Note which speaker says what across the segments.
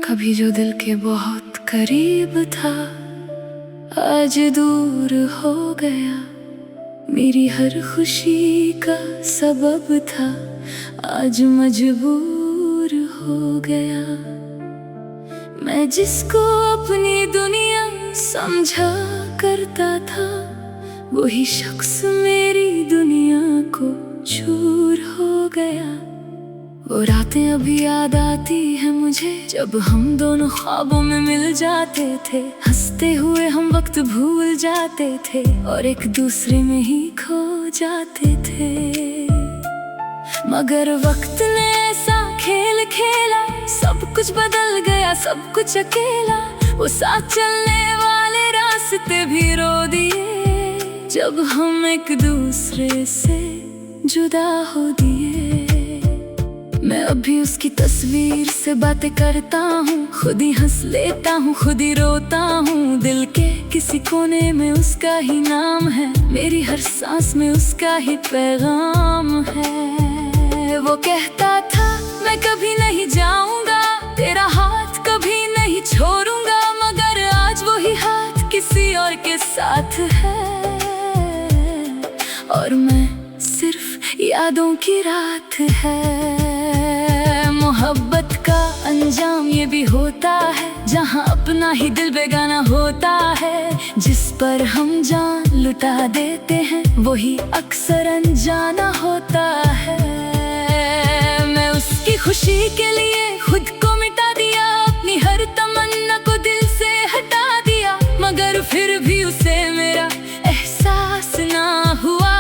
Speaker 1: कभी जो दिल के बहुत करीब था आज दूर हो गया। मेरी हर खुशी का सबब था आज मजबूर हो गया। मैं जिसको अपनी दुनिया समझा करता था वही शख्स मेरी दुनिया को चूर हो गया। वो रातें अभी याद आती है मुझे जब हम दोनों ख्वाबों में मिल जाते थे। हंसते हुए हम वक्त भूल जाते थे और एक दूसरे में ही खो जाते थे। मगर वक्त ने ऐसा खेल खेला, सब कुछ बदल गया, सब कुछ अकेला। वो साथ चलने वाले रास्ते भी रो दिए जब हम एक दूसरे से जुदा हो दिए। मैं अभी उसकी तस्वीर से बातें करता हूँ, खुद ही हंस लेता हूँ, खुद ही रोता हूँ। दिल के किसी कोने में उसका ही नाम है, मेरी हर सांस में उसका ही पैगाम है। वो कहता था मैं कभी नहीं जाऊंगा, तेरा हाथ कभी नहीं छोड़ूंगा। मगर आज वही हाथ किसी और के साथ है और मैं सिर्फ यादों की रात है। मोहब्बत का अंजाम ये भी होता है जहाँ अपना ही दिल बेगाना होता है। जिस पर हम जान लुटा देते हैं वही अक्सर अनजाना होता है। मैं उसकी खुशी के लिए खुद को मिटा दिया, अपनी हर तमन्ना को दिल से हटा दिया। मगर फिर भी उसे मेरा एहसास ना हुआ,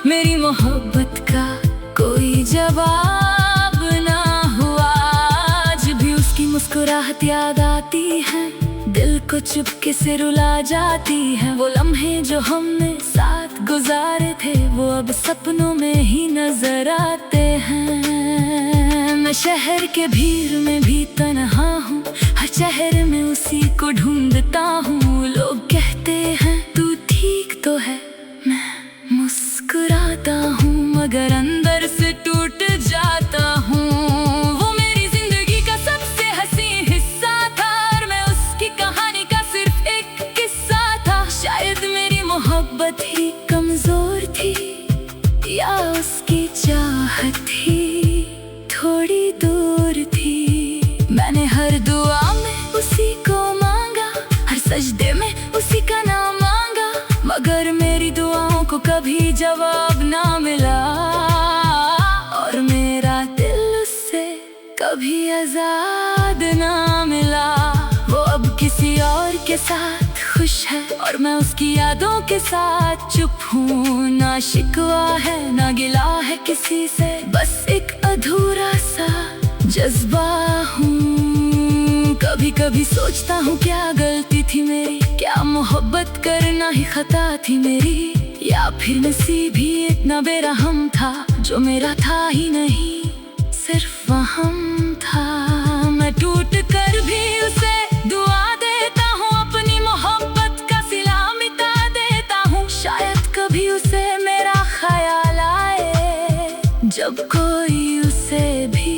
Speaker 1: मेरी मोहब्बत का कोई जवाब ना हुआ। आज भी उसकी मुस्कुराहट याद आती है, दिल को चुपके से रुला जाती है। वो लम्हे जो हमने साथ गुजारे थे वो अब सपनों में ही नजर आते हैं। मैं शहर के भीड़ में भी तन्हा हूँ, हर शहर में उसी को ढूंढता हूँ। लोग कहते हैं तू ठीक तो है, मैं मुस्कुराता हूँ मगर अंदर से टूट जाता हूँ। वो मेरी जिंदगी का सबसे हसीन हिस्सा था और मैं उसकी कहानी का सिर्फ एक किस्सा था। शायद मेरी मोहब्बत ही कमजोर थी या उसकी चाहत ही थोड़ी दूर थी। मैंने हर दुआ में उसी को मांगा, हर सजदे में उसी का नाम मांगा। मगर मेरी दुआओं को कभी जवाब ना मिला और मेरा दिल उससे कभी आजाद ना मिला। वो अब किसी और के साथ खुश है और मैं उसकी यादों के साथ चुप हूँ। ना शिकवा है ना गिला है किसी से, बस एक अधूरा सा जज्बा हूँ। कभी कभी सोचता हूँ क्या गलती थी मेरी, क्या मोहब्बत करना ही खता थी मेरी, या फिर नसीब ही इतना बेरहम था जो मेरा था ही नहीं सिर्फ वहम था। मैं टूट कर भी उसे दुआ देता हूँ, अपनी मोहब्बत का सिला मिटा देता हूँ। शायद कभी उसे मेरा ख्याल आए जब कोई उसे भी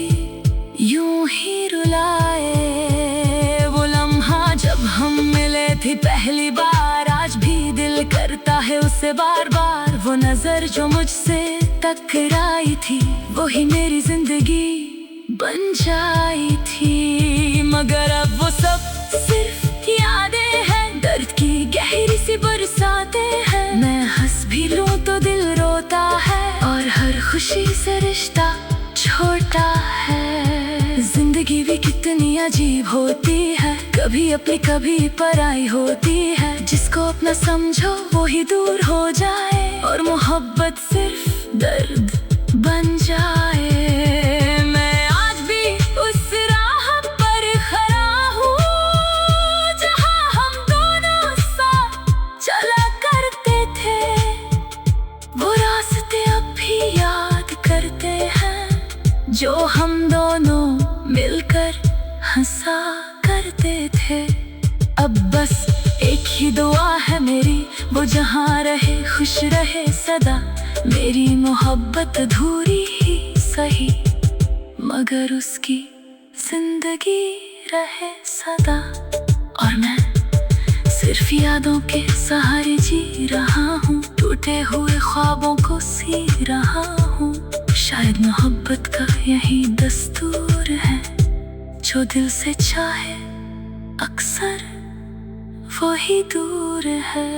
Speaker 1: यूं ही रुलाए। वो लम्हा जब हम मिले थे पहली बार, आज भी दिल करता है उसे बार बार। वो नजर जो मुझसे टकराई थी वही मेरी जिंदगी बन जाई थी। मगर अब वो सब सिर्फ यादें हैं, दर्द की गहरी सी बरसातें हैं। मैं हंस भी लूं तो दिल रोता है और हर खुशी से रिश्ता छोटा है। जिंदगी भी कितनी अजीब होती है, कभी अपनी कभी पराई होती है। जिसको अपना समझो वो ही दूर हो जाए और मोहब्बत सिर्फ दर्द बन जाए। मैं आज भी उस राह पर खड़ा हूँ जहाँ हम दोनों साथ चला करते थे। वो रास्ते अब भी याद करते हैं जो हम दोनों मिलकर हंसा करते थे। अब बस एक ही दुआ है मेरी, वो जहाँ रहे खुश रहे सदा। मेरी मोहब्बत अधूरी ही सही मगर उसकी जिंदगी रहे सदा। और मैं सिर्फ यादों के सहारे जी रहा हूँ, टूटे हुए ख्वाबों को सी रहा हूँ। शायद मोहब्बत का यही दस्तूर है, जो दिल से चाहे अक्सर वो ही दूर है।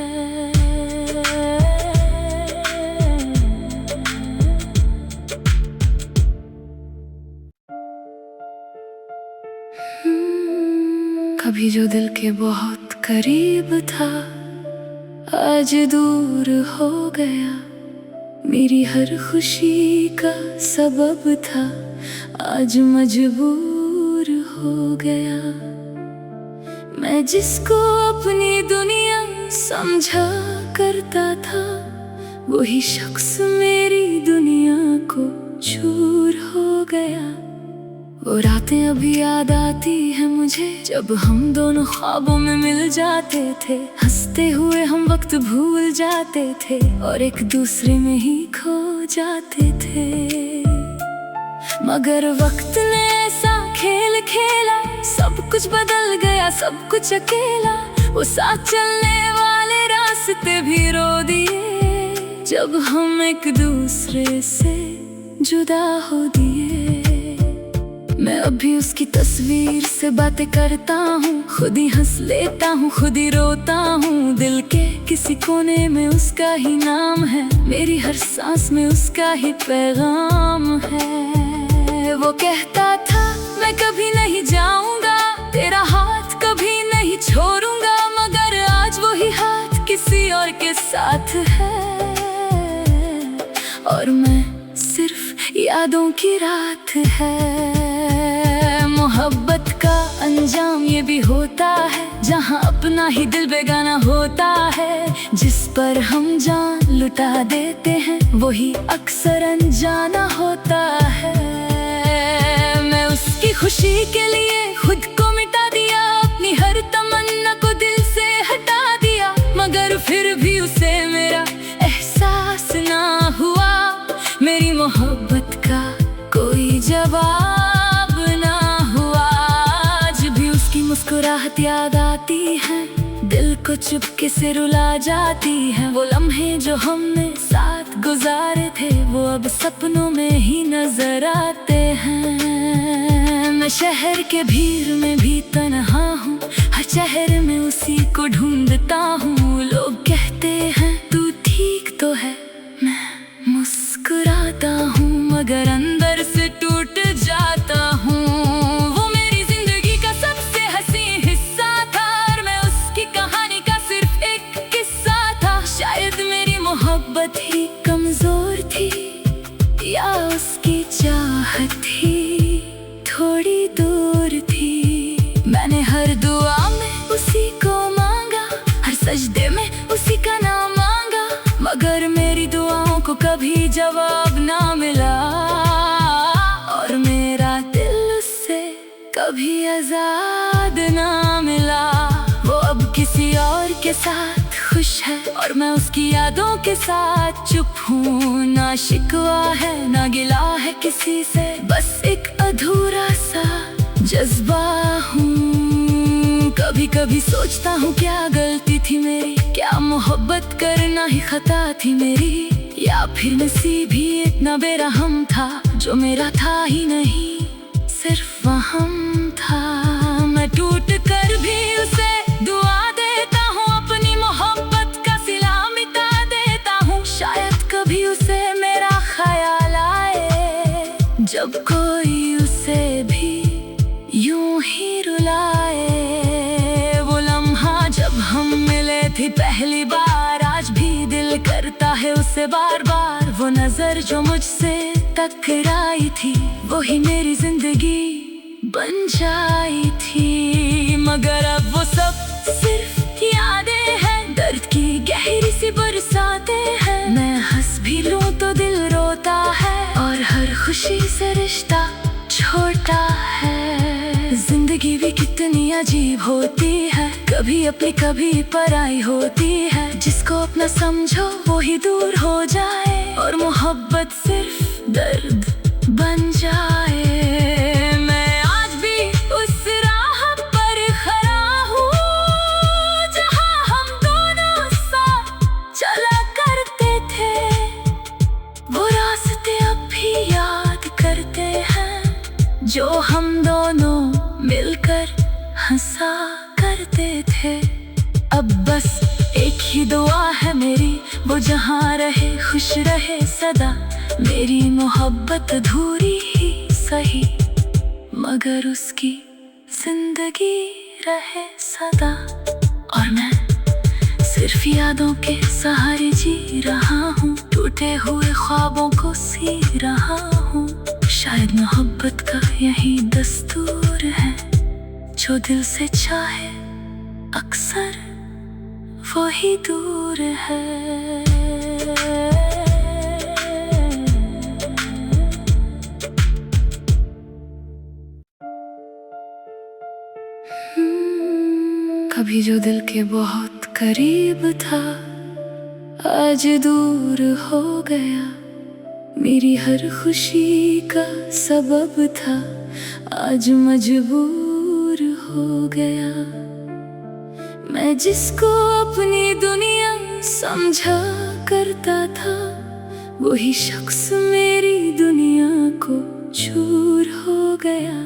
Speaker 1: कभी जो दिल के बहुत करीब था, आज दूर हो गया। मेरी हर खुशी का सबब था, आज मजबूर हो गया। मैं जिसको अपनी दुनिया समझा करता था, वही शख्स मेरी दुनिया को चूर हो गया। वो रातें अभी याद आती है मुझे, जब हम दोनों ख्वाबों में मिल जाते थे। हंसते हुए हम वक्त भूल जाते थे और एक दूसरे में ही खो जाते थे। मगर वक्त ने ऐसा खेल खेला, सब कुछ बदल गया, सब कुछ अकेला। वो साथ चलने वाले रास्ते भी रो दिए, जब हम एक दूसरे से जुदा हो दिए। मैं अभी उसकी तस्वीर से बातें करता हूँ, खुद ही हंस लेता हूँ, खुद ही रोता हूँ। दिल के किसी कोने में उसका ही नाम है, मेरी हर सांस में उसका ही पैगाम है। वो कहता था मैं कभी नहीं जाऊंगा, तेरा हाथ कभी नहीं छोड़ूंगा। मगर आज वही हाथ किसी और के साथ है, और मैं सिर्फ यादों की रात है। मोहब्बत का अंजाम ये भी होता है, जहाँ अपना ही दिल बेगाना होता है। जिस पर हम जान लुटा देते हैं, वही अक्सर अनजाना होता है। मैं उसकी खुशी के लिए खुद को मिटा दिया, अपनी हर तमन्ना को दिल से हटा दिया। मगर फिर भी उसे मेरा एहसास ना हुआ, मेरी मोहब्बत का कोई जवाब ना हुआ। आज भी उसकी मुस्कुराहट याद आती है, दिल को चुपके से रुला जाती है। वो लम्हे जो हमने साथ गुजारे थे, वो अब सपनों में ही नजर आते हैं। मैं शहर के भीड़ में भी तन्हा हूँ, हर शहर में उसी को ढूंढता हूँ। लोग कहते हैं तू ठीक तो है, मैं मुस्कुराता हूँ, मगर अंदर से टूट जाता हूँ। वो मेरी जिंदगी का सबसे हंसी हिस्सा था, और मैं उसकी कहानी का सिर्फ एक किस्सा था। शायद मेरी मोहब्बत ही कमजोर थी, या उसकी चाहत ही थोड़ी दूर थी। मैंने हर दुआ में उसी को मांगा, हर सजदे में उसी का नाम मांगा। मगर मेरी दुआओं को कभी जवाब ना मिला, और मेरा दिल उससे कभी आजाद ना मिला। वो अब किसी और के साथ खुश है, और मैं उसकी यादों के साथ चुप हूँ। ना शिकवा है ना गिला है किसी से, बस एक अधूरा सा जज्बा हूँ। कभी कभी सोचता हूँ क्या गलती थी मेरी, क्या मोहब्बत करना ही खता थी मेरी। या फिर नसीब ही इतना बेरहम था, जो मेरा था ही नहीं सिर्फ वहम था। मैं टूट कर भी उसे दुआ देता हूँ, अपनी मोहब्बत का सिला मिटा देता हूँ। शायद कभी उसे मेरा ख्याल आए, जब कोई उसे भी यूं ही रुलाए। वो लम्हा जब हम मिले थे पहली बार, आज भी दिल करता है उसे बार बार। वो नजर जो मुझसे टकराई थी, वही मेरी जिंदगी बन जाई थी। मगर अब वो सब सिर्फ यादें हैं, दर्द की गहरी सी बरसातें हैं। मैं हंस भी लूं तो दिल रोता है, और हर खुशी से रिश्ता छोटा है। जिंदगी भी कितनी अजीब होती है, कभी अपनी कभी पराई होती है। जिसको अपना समझो वो ही दूर हो जाए, और मोहब्बत सिर्फ दर्द बन जाए। मैं आज भी जो हम दोनों मिलकर हंसा करते थे। अब बस एक ही दुआ है मेरी, वो जहाँ रहे खुश रहे सदा। मेरी मोहब्बत अधूरी ही सही, मगर उसकी जिंदगी रहे सदा। और मैं सिर्फ यादों के सहारे जी रहा हूँ, टूटे हुए ख्वाबों को सी रहा हूँ। शायद मोहब्बत का यही दस्तूर है, जो दिल से चाहे अक्सर वही दूर है। कभी जो दिल के बहुत करीब था, आज दूर हो गया। मेरी हर खुशी का सबब था, आज मजबूर हो गया। मैं जिसको अपनी दुनिया समझा करता था, वही शख्स मेरी दुनिया को चूर हो गया।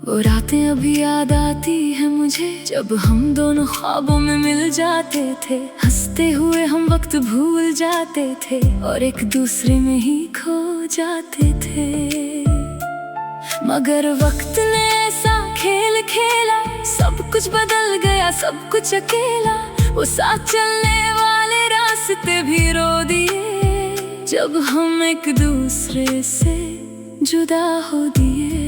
Speaker 1: वो रातें अभी याद आती है मुझे, जब हम दोनों ख्वाबों में मिल जाते थे। हंसते हुए हम वक्त भूल जाते थे और एक दूसरे में ही खो जाते थे। मगर वक्त ने ऐसा खेल खेला, सब कुछ बदल गया, सब कुछ अकेला। वो साथ चलने वाले रास्ते भी रो दिए, जब हम एक दूसरे से जुदा हो दिए।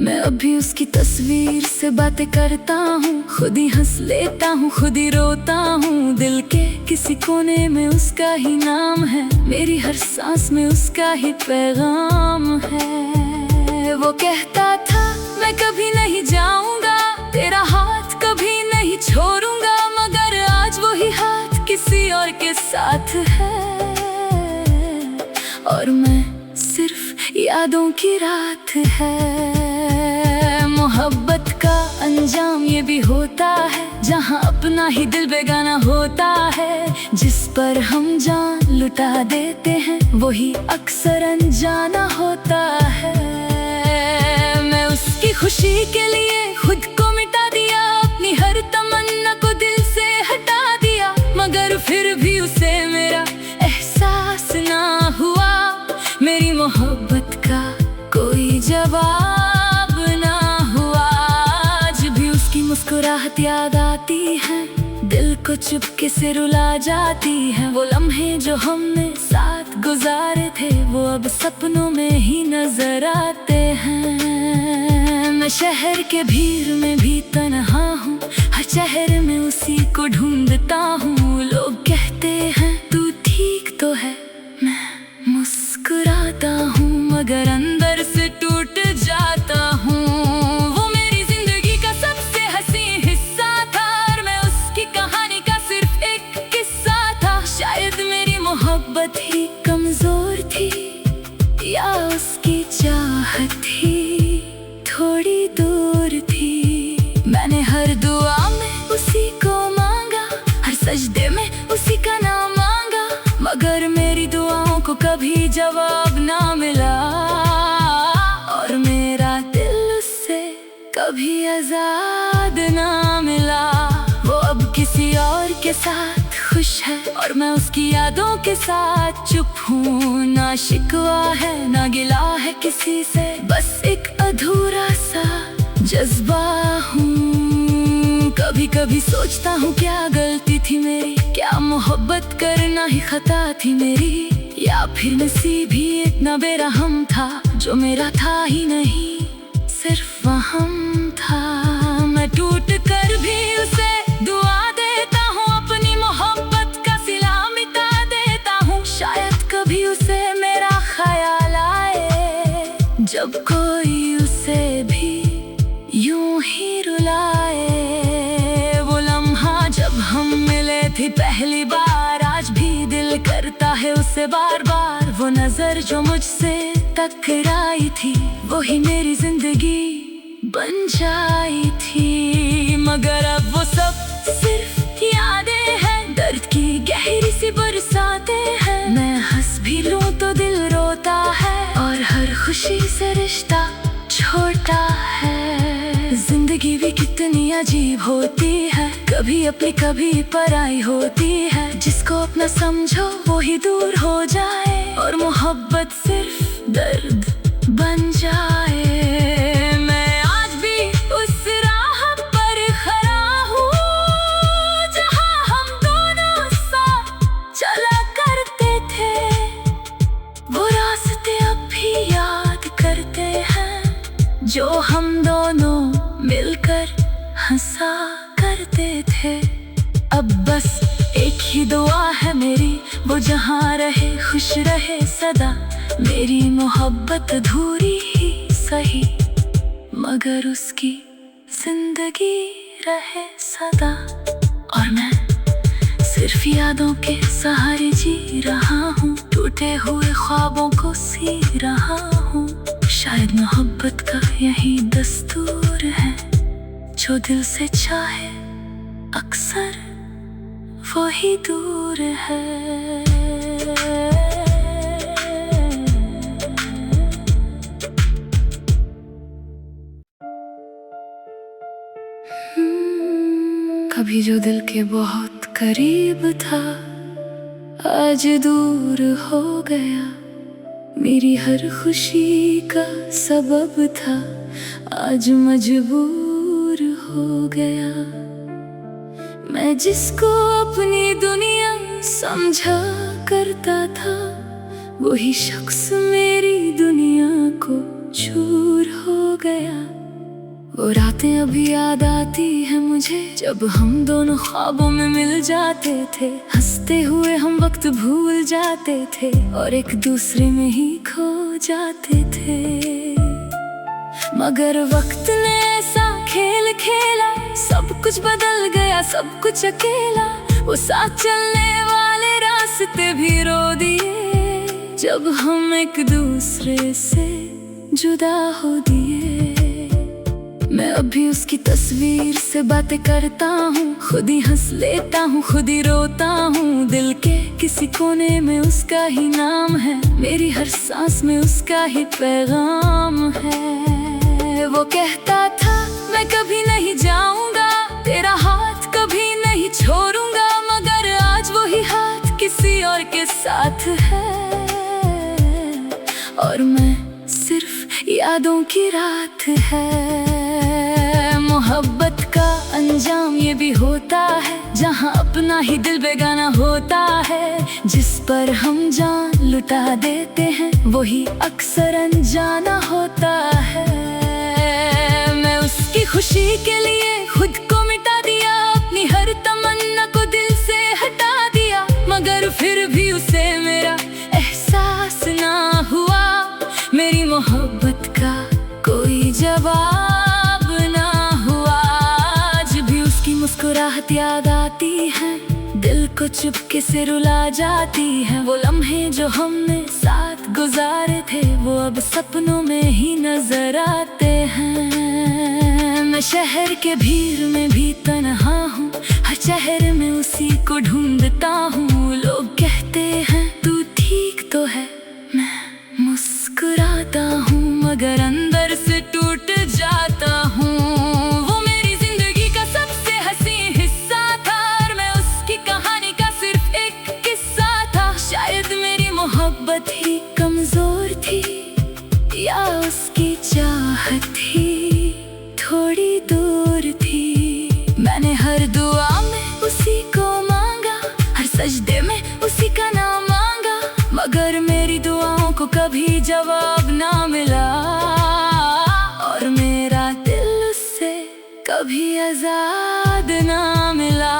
Speaker 1: मैं अभी उसकी तस्वीर से बातें करता हूँ, खुद ही हंस लेता हूँ, खुद ही रोता हूँ। दिल के किसी कोने में उसका ही नाम है, मेरी हर सांस में उसका ही पैगाम है। वो कहता था मैं कभी नहीं जाऊंगा, तेरा हाथ कभी नहीं छोड़ूंगा। मगर आज वही हाथ किसी और के साथ है, और मैं सिर्फ यादों की रात है। मोहब्बत का अंजाम ये भी होता है, जहाँ अपना ही दिल बेगाना होता है। जिस पर हम जान लुटा देते हैं, वही अक्सर अनजाना होता है। मैं उसकी खुशी के लिए खुद को मिटा दिया, अपनी हर तमन्ना को दिल से हटा दिया। मगर फिर भी उसे मेरा एहसास ना हुआ, मेरी मोहब्बत का कोई जवाब ना हुआ। आज भी उसकी मुस्कुराहट याद आती है, दिल को चुपके से रुला जाती है। वो लम्हे जो हमने साथ गुजारे थे, वो अब सपनों में ही नजर आते हैं। मैं शहर के भीड़ में भी तन्हा हूँ, हर शहर में उसी को ढूंढता हूँ। लोग कहते हैं तू ठीक तो है, मैं मुस्कुराता हूँ, मगर अंदर से टूट जाता हूँ। वो मेरी जिंदगी का सबसे हंसी हिस्सा था, और मैं उसकी कहानी का सिर्फ एक किस्सा था। शायद मेरी मोहब्बत ही कमजोर थी, या उसकी चाहत ही थोड़ी दूर थी। मैंने हर दुआ में उसी को मांगा, हर सजदे में उसी का नाम मांगा। मगर मेरी दुआओं को कभी जवाब ना मिला, और मेरा दिल उससे कभी आजाद ना मिला। वो अब किसी और के साथ खुश है, और मैं उसकी यादों के साथ चुप हूँ। ना शिकवा है ना गिला है किसी से, बस एक अधूरा सा जज्बा हूँ। कभी कभी सोचता हूँ क्या गलती थी मेरी, क्या मोहब्बत करना ही खता थी मेरी। या फिर नसीब ही इतना बेरहम था, जो मेरा था ही नहीं सिर्फ वहम था। मैं टूट कर भी उसे दुआ देता हूँ, अपनी मोहब्बत का सिला मिटा देता हूँ। शायद कभी उसे मेरा ख्याल आए, जब कोई उसे भी यूं ही रुलाए। वो लम्हा जब हम मिले थे पहली बार, आज भी दिल करता है उसे बार बार। वो नजर जो मुझसे टकराई थी, वही मेरी जिंदगी बन जाई थी। मगर अब वो सब सिर्फ यादें हैं, दर्द की गहरी सी बरसातें हैं। मैं हंस भी लूं तो दिल रोता है, और हर खुशी से रिश्ता छोटा है। जिंदगी भी कितनी अजीब होती है, कभी अपनी कभी पराई होती है। जिसको अपना समझो वो ही दूर हो जाए, और मोहब्बत सिर्फ दर्द बन जाए। मैं आज भी उस राह पर खड़ा हूँ, जहाँ हम दोनों साथ चला करते थे। वो रास्ते अब भी याद करते हैं, जो हम दोनों मिलकर हंसा करते थे। अब बस एक ही दुआ है मेरी, वो जहाँ रहे खुश रहे सदा। मेरी मोहब्बत अधूरी ही सही, मगर उसकी जिंदगी रहे सदा। और मैं सिर्फ यादों के सहारे जी रहा हूँ, टूटे हुए ख्वाबों को सी रहा हूँ। शायद मोहब्बत का यही दस्तूर है, जो दिल से चाहे अक्सर वो ही दूर है। कभी जो दिल के बहुत करीब था, आज दूर हो गया। मेरी हर खुशी का सबब था, आज मजबूर हो गया। मैं जिसको अपनी दुनिया समझा करता था, वही शख्स मेरी दुनिया को चूर हो गया। वो रातें अभी याद आती है मुझे, जब हम दोनों ख्वाबों में मिल जाते थे। हंसते हुए हम वक्त भूल जाते थे, और एक दूसरे में ही खो जाते थे। मगर वक्त ने ऐसा खेल खेला, सब कुछ बदल गया, सब कुछ अकेला। वो साथ चलने वाले रास्ते भी रो दिए, जब हम एक दूसरे से जुदा हो दिए। मैं अभी उसकी तस्वीर से बातें करता हूँ, खुद ही हंस लेता हूँ, खुद ही रोता हूँ। दिल के किसी कोने में उसका ही नाम है, मेरी हर सांस में उसका ही पैगाम है। वो कहता था मैं कभी नहीं जाऊंगा, तेरा हाथ कभी नहीं छोड़ूंगा। मगर आज वही हाथ किसी और के साथ है, और मैं सिर्फ यादों की रात है। मोहब्बत का अंजाम ये भी होता है, जहाँ अपना ही दिल बेगाना होता है। जिस पर हम जान लुटा देते हैं, वही अक्सर अनजाना होता है। मैं उसकी खुशी के लिए खुद को मिटा दिया, अपनी हर तमन्ना को दिल से हटा दिया। मगर फिर भी उसे मेरा एहसास ना हुआ, मेरी मोहब्बत का कोई जवाब ना हुआ। आज भी उसकी मुस्कुराहट याद आती है, दिल को चुपके से रुला जाती है। वो लम्हे जो हमने साथ गुजारे थे, वो अब सपनों में ही नजर आते हैं। मैं शहर के भीड़ में भी तन्हा हूँ, हर शहर में उसी को ढूंढता हूँ। लोग कहते हैं तू ठीक तो है, मैं मुस्कुराता हूँ, मगर अंदर से टूट जाता हूँ। वो मेरी जिंदगी का सबसे हंसी हिस्सा था, और मैं उसकी कहानी का सिर्फ एक किस्सा था। शायद मेरी मोहब्बत ही कमजोर थी, या उसकी चाहत ही थोड़ी दूर थी। मैंने हर दुआ में उसी को मांगा, हर सजदे में उसी का नाम मांगा। मगर मेरी दुआओं को कभी जवाब ना मिला, और मेरा दिल उससे कभी आजाद ना मिला।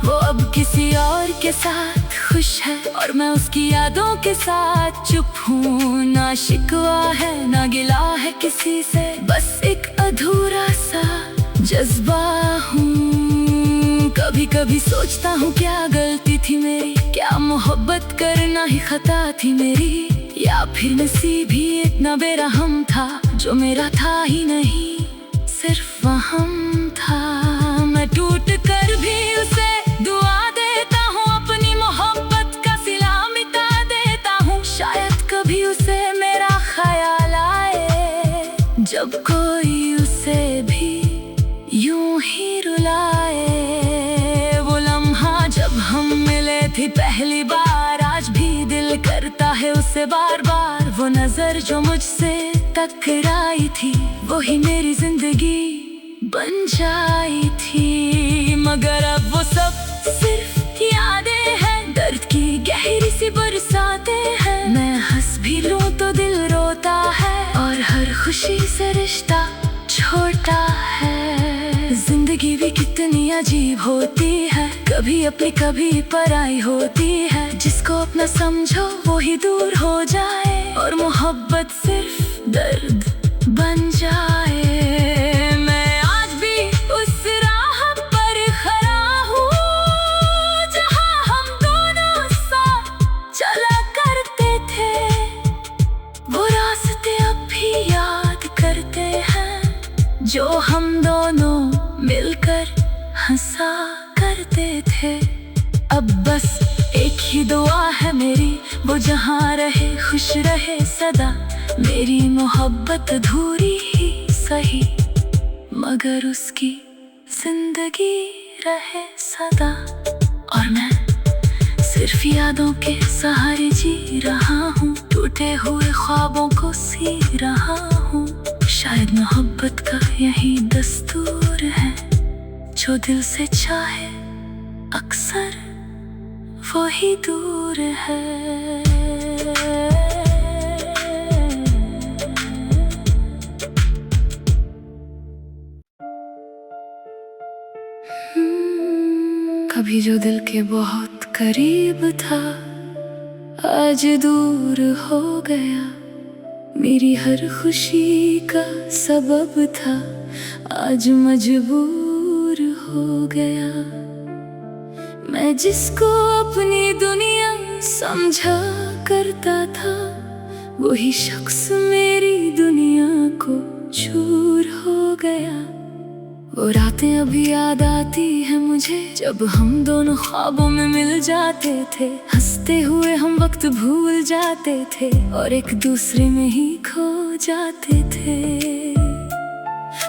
Speaker 1: वो अब किसी और के साथ खुश है, और मैं उसकी यादों के साथ चुप हूँ। ना शिकवा है ना गिला है किसी से, बस एक अधूरा सा जज्बा हूँ। कभी कभी सोचता हूँ क्या गलती थी मेरी, क्या मोहब्बत करना ही खता थी मेरी। या फिर नसीब ही इतना बेरहम था, जो मेरा था ही नहीं सिर्फ वहम था। मैं टूट कर भी उसे दुआ देता हूँ, अपनी मोहब्बत का सिला मिटा देता हूँ। शायद कभी उसे मेरा ख्याल आए, जब कोई उसे भी यूं ही रुलाए। वो लम्हा जब हम मिले थे पहली बार, आज भी दिल करता है उसे बार बार। वो नजर जो मुझसे टकराई थी, वही मेरी जिंदगी बन जाई थी। मगर अब वो सब सिर्फ यादें हैं, दर्द की गहरी सी बरसातें हैं। मैं हंस भी लूं तो दिल रोता है, और हर खुशी से रिश्ता छोटा है। जिंदगी भी कितनी अजीब होती है, कभी अपनी कभी पराई होती है। जिसको अपना समझो वो ही दूर हो जाए, और मोहब्बत सिर्फ दर्द बन जाए। मैं आज भी उस राह पर खड़ा हूँ, जहाँ हम दोनों साथ चला करते थे। वो रास्ते अब भी याद करते हैं, जो हम दोनों मिलकर हंसा करते थे। अब बस एक ही दुआ है मेरी, वो जहाँ रहे खुश रहे सदा। मेरी मोहब्बत अधूरी ही सही, मगर उसकी जिंदगी रहे सदा। और मैं सिर्फ यादों के सहारे जी रहा हूँ, टूटे हुए ख्वाबों को सी रहा हूँ। शायद मोहब्बत का यही दस्तूर है, जो दिल से चाहे अक्सर वो ही दूर है। कभी जो दिल के बहुत करीब था, आज दूर हो गया। मेरी हर खुशी का सबब था, आज मजबूर हो गया। मैं जिसको अपनी दुनिया समझा करता था, वही शख्स मेरी दुनिया को चूर हो गया। वो रातें अभी याद आती है मुझे, जब हम दोनों ख्वाबों में मिल जाते थे। हंसते हुए हम वक्त भूल जाते थे, और एक दूसरे में ही खो जाते थे।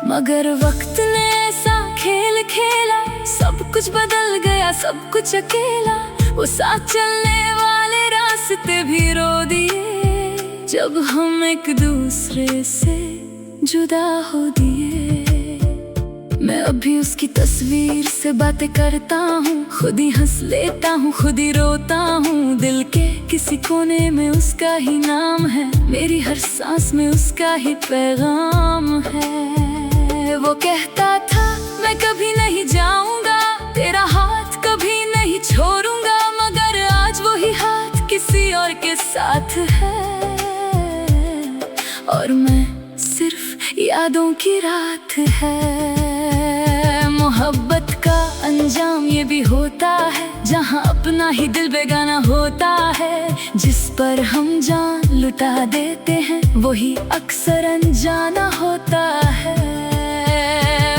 Speaker 1: मगर वक्त ने ऐसा खेल खेला, सब कुछ बदल गया, सब कुछ अकेला। वो साथ चलने वाले रास्ते भी रो दिए, जब हम एक दूसरे से जुदा हो दिए। मैं अभी उसकी तस्वीर से बातें करता हूँ, खुद ही हंस लेता हूँ, खुद ही रोता हूँ। दिल के किसी कोने में उसका ही नाम है, मेरी हर सांस में उसका ही पैगाम है। वो कहता था मैं कभी नहीं जाऊंगा, तेरा हाथ कभी नहीं छोड़ूंगा। मगर आज वही हाथ किसी और के साथ है, और मैं सिर्फ यादों की रात है। मोहब्बत का अंजाम ये भी होता है, जहाँ अपना ही दिल बेगाना होता है। जिस पर हम जान लुटा देते हैं, वही अक्सर अनजाना होता है।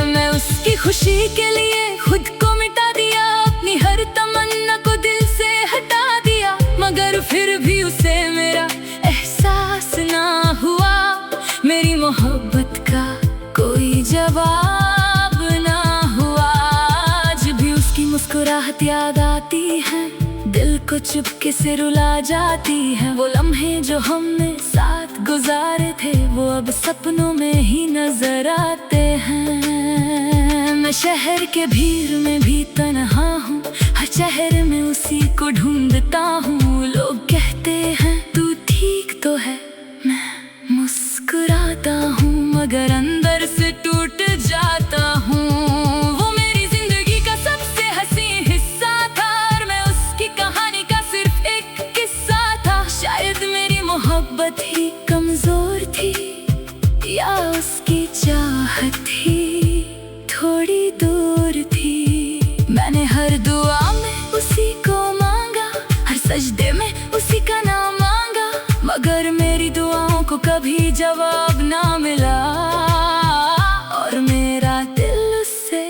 Speaker 1: मैं उसकी खुशी के लिए खुद को मिटा दिया, अपनी हर तमन्ना को दिल से हटा दिया। मगर फिर भी उसे मेरा एहसास ना हुआ, मेरी मोहब्बत का कोई जवाब ना हुआ। आज भी उसकी मुस्कुराहट याद आती है, दिल को चुपके से रुला जाती है। वो लम्हे जो हमने साथ गुजारे थे, वो अब सपनों में ही नजर आते हैं। मैं शहर के भीड़ में भी तन्हा हूँ, हर शहर में उसी को ढूंढता हूँ। लोग कहते हैं तू ठीक तो है, मैं मुस्कुराता हूँ, मगर अंदर से टूट जाता हूँ। वो मेरी जिंदगी का सबसे हंसी हिस्सा था, और मैं उसकी कहानी का सिर्फ एक किस्सा था। शायद मेरी मोहब्बत ही कमजोर थी, या उसकी चाहत ही थोड़ी दूर थी। मैंने हर दुआ में उसी को मांगा, हर सजदे में उसी का नाम मांगा। मगर मेरी दुआओं को कभी जवाब ना मिला, और मेरा दिल उससे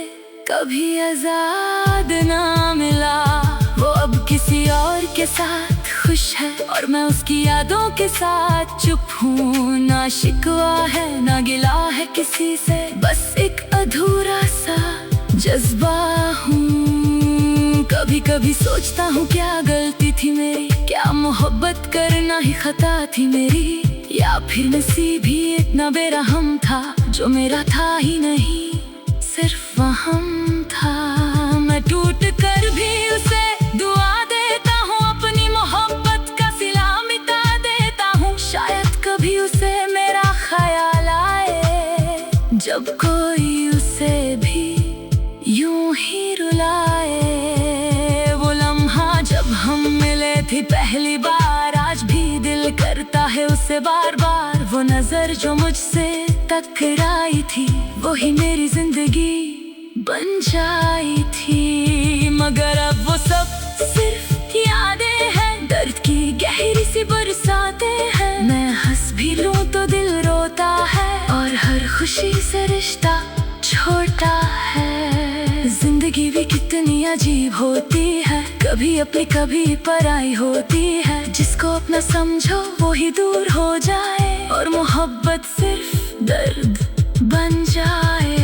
Speaker 1: कभी आजाद ना मिला। वो अब किसी और के साथ खुश है और मैं उसकी यादों के साथ चुप हूँ। ना शिकवा है ना गिला है किसी से, बस एक अधूरा सा जज्बा हूँ। कभी कभी सोचता हूँ क्या गलती थी मेरी, क्या मोहब्बत करना ही खता थी मेरी, या फिर नसीब ही इतना बेरहम था जो मेरा था ही नहीं, सिर्फ वहम था। मैं टूट कर भी उसे दुआ देता हूँ, अपनी मोहब्बत का सिला मिटा देता हूँ। शायद कभी उसे मेरा ख्याल आए, जब कोई उसे भी यूं ही रुलाए। वो लम्हा जब हम मिले थे पहली बार, आज भी दिल करता है उसे बार बार। वो नजर जो मुझसे टकराई थी, वही मेरी जिंदगी बन जाई थी। मगर अब वो सब सिर्फ यादें हैं, दर्द की गहरी सी बरसातें हैं। मैं हंस भी लूं तो दिल रोता है, और हर खुशी से रिश्ता छोटा है। जिंदगी भी कितनी अजीब होती है, कभी अपनी कभी पराई होती है। जिसको अपना समझो वो ही दूर हो जाए, और मोहब्बत सिर्फ दर्द बन जाए।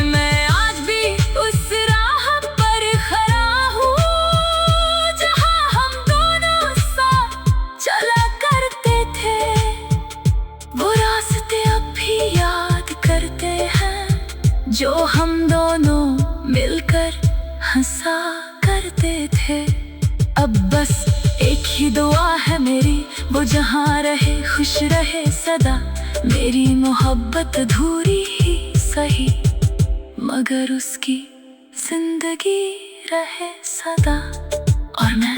Speaker 1: मैं आज भी उस राह पर खड़ा हूँ, जहाँ हम दोनों साथ चला करते थे। वो रास्ते अब भी याद करते हैं, जो हम दोनों मिलकर हंसा करते थे। अब बस एक ही दुआ है मेरी, वो जहाँ रहे खुश रहे सदा। मेरी मोहब्बत अधूरी ही सही, मगर उसकी जिंदगी रहे सदा। और मैं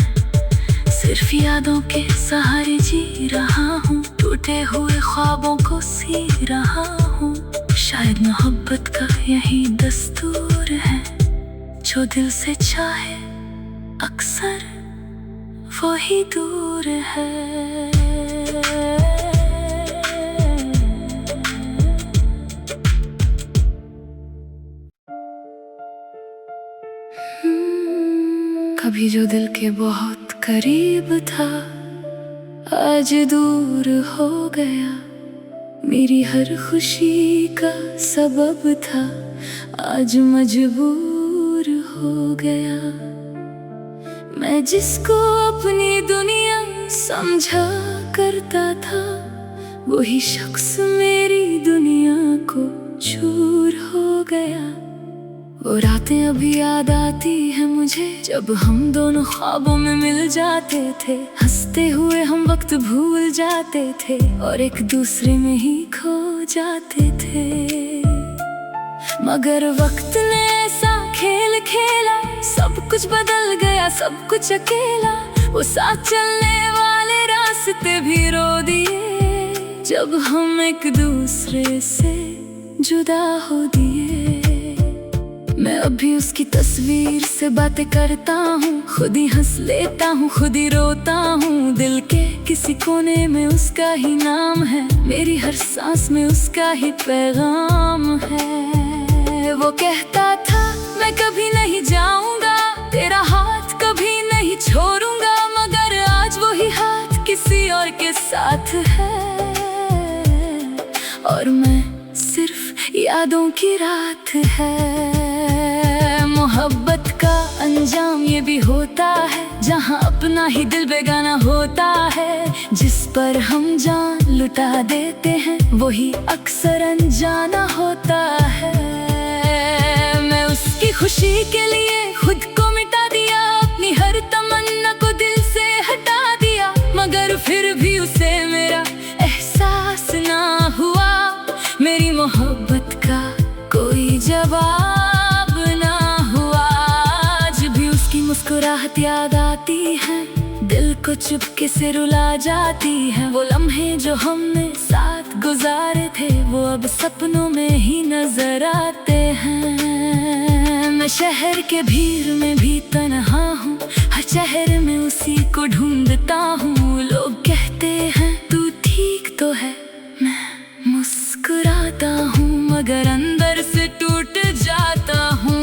Speaker 1: सिर्फ यादों के सहारे जी रहा हूँ, टूटे हुए ख्वाबों को सी रहा हूँ। शायद मोहब्बत का यही दस्तूर है, जो दिल से चाहे अक्सर वो ही दूर है। कभी जो दिल के बहुत करीब था, आज दूर हो गया। मेरी हर खुशी का सबब था, आज मजबूर हो गया। मैं जिसको अपनी दुनिया समझा करता था, वही शख्स मेरी दुनिया को चूर हो गया। वो रातें अभी याद आती है मुझे, जब हम दोनों ख्वाबों में मिल जाते थे। हंसते हुए हम वक्त भूल जाते थे, और एक दूसरे में ही खो जाते थे। मगर वक्त ने ऐसा खेल खेला, सब कुछ बदल गया, सब कुछ अकेला। वो साथ चलने वाले रास्ते भी रो दिए, जब हम एक दूसरे से जुदा हो दिए। मैं अभी उसकी तस्वीर से बातें करता हूँ, खुद ही हंस लेता हूँ, खुद ही रोता हूँ। दिल के किसी कोने में उसका ही नाम है, मेरी हर सांस में उसका ही पैगाम है। वो कहता था मैं कभी नहीं जाऊंगा, तेरा हाथ कभी नहीं छोड़ूंगा। मगर आज वही हाथ किसी और के साथ है, और मैं सिर्फ यादों की रात है। मोहब्बत का अंजाम ये भी होता है, जहाँ अपना ही दिल बेगाना होता है। जिस पर हम जान लुटा देते हैं, वही अक्सर अनजाना होता है। मैं उसकी खुशी के लिए खुद को मिटा दिया, अपनी हर तमन्ना को दिल से हटा दिया। मगर फिर भी उसे मेरा एहसास ना हुआ, मेरी मोहब्बत का कोई जवाब ना हुआ। आज भी उसकी मुस्कुराहट याद आती है, दिल को चुपके से रुला जाती है। वो लम्हे जो हमने साथ गुजारे थे, वो अब सपनों में ही नजर आते हैं। मैं शहर के भीड़ में भी तन्हा हूँ, हर शहर में उसी को ढूंढता हूँ। लोग कहते हैं तू ठीक तो है, मैं मुस्कुराता हूँ, मगर अंदर से टूट जाता हूँ।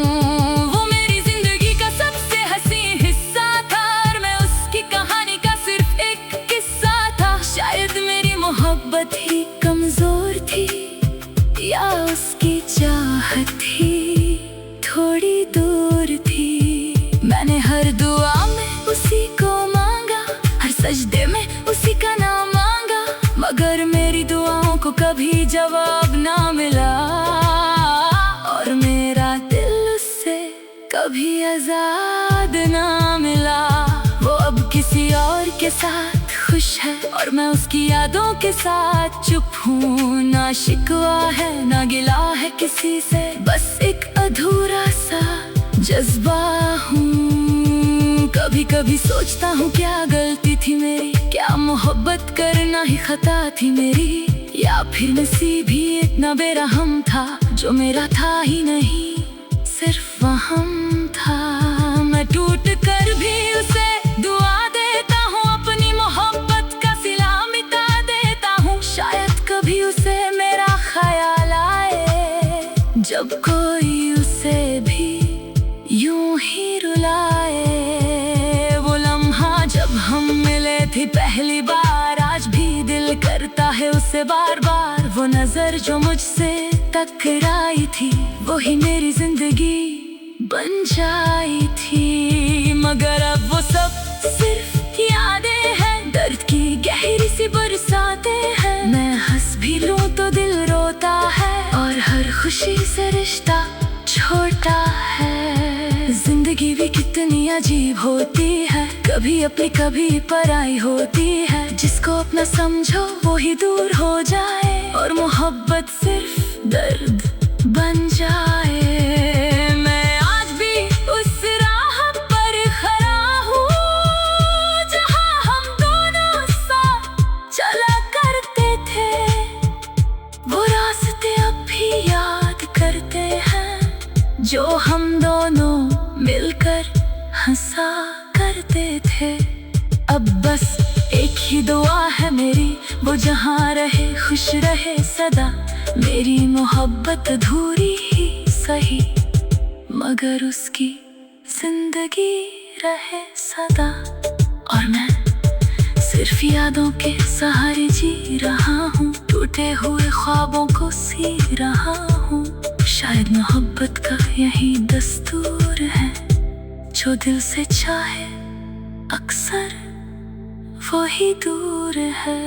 Speaker 1: वो मेरी जिंदगी का सबसे हसीन हिस्सा था, और मैं उसकी कहानी का सिर्फ कभी जवाब ना मिला, और मेरा दिल उससे कभी आजाद ना मिला। वो अब किसी और के साथ खुश है और मैं उसकी यादों के साथ चुप हूँ। ना शिकवा है ना गिला है किसी से, बस एक अधूरा सा जज्बा हूँ। कभी कभी सोचता हूँ क्या गलती थी मेरी, क्या मोहब्बत करना ही खता थी मेरी, या फिर नसीब ही इतना बेरहम था जो मेरा था ही नहीं, सिर्फ वहम था। मैं टूट कर भी उसे दुआ देता हूँ, अपनी मोहब्बत का सिला मिटा देता हूँ। शायद कभी उसे मेरा ख्याल आए, जब कोई उसे भी यूं ही रुलाए। वो लम्हा जब हम मिले थे पहली बार, आज भी दिल करता है उसे बार बार। वो नजर जो मुझसे टकराई थी, वही मेरी जिंदगी बन जाई थी। मगर अब वो सब सिर्फ यादें हैं, दर्द की गहरी सी बरसातें हैं। मैं हंस भी लूं तो दिल रोता है, और हर खुशी से रिश्ता छोटा है। जिंदगी भी कितनी अजीब होती है, कभी अपनी कभी पराई होती है। जिसको अपना समझो वो ही दूर हो जाए, और मोहब्बत सिर्फ दर्द बन जाए। मैं आज भी उस राह पर खड़ा हूँ, जहाँ हम दोनों साथ चला करते थे। वो रास्ते अब भी याद करते हैं, जो हम दोनों मिलकर हंसा करते थे। अब बस एक ही दुआ है मेरी, वो जहाँ रहे खुश रहे सदा। मेरी मोहब्बत अधूरी ही सही, मगर उसकी जिंदगी रहे सदा। और मैं सिर्फ यादों के सहारे जी रहा हूँ, टूटे हुए ख्वाबों को सी रहा हूँ। शायद मोहब्बत का यही दस्तूर है, जो दिल से चाहे अक्सर वो ही दूर है।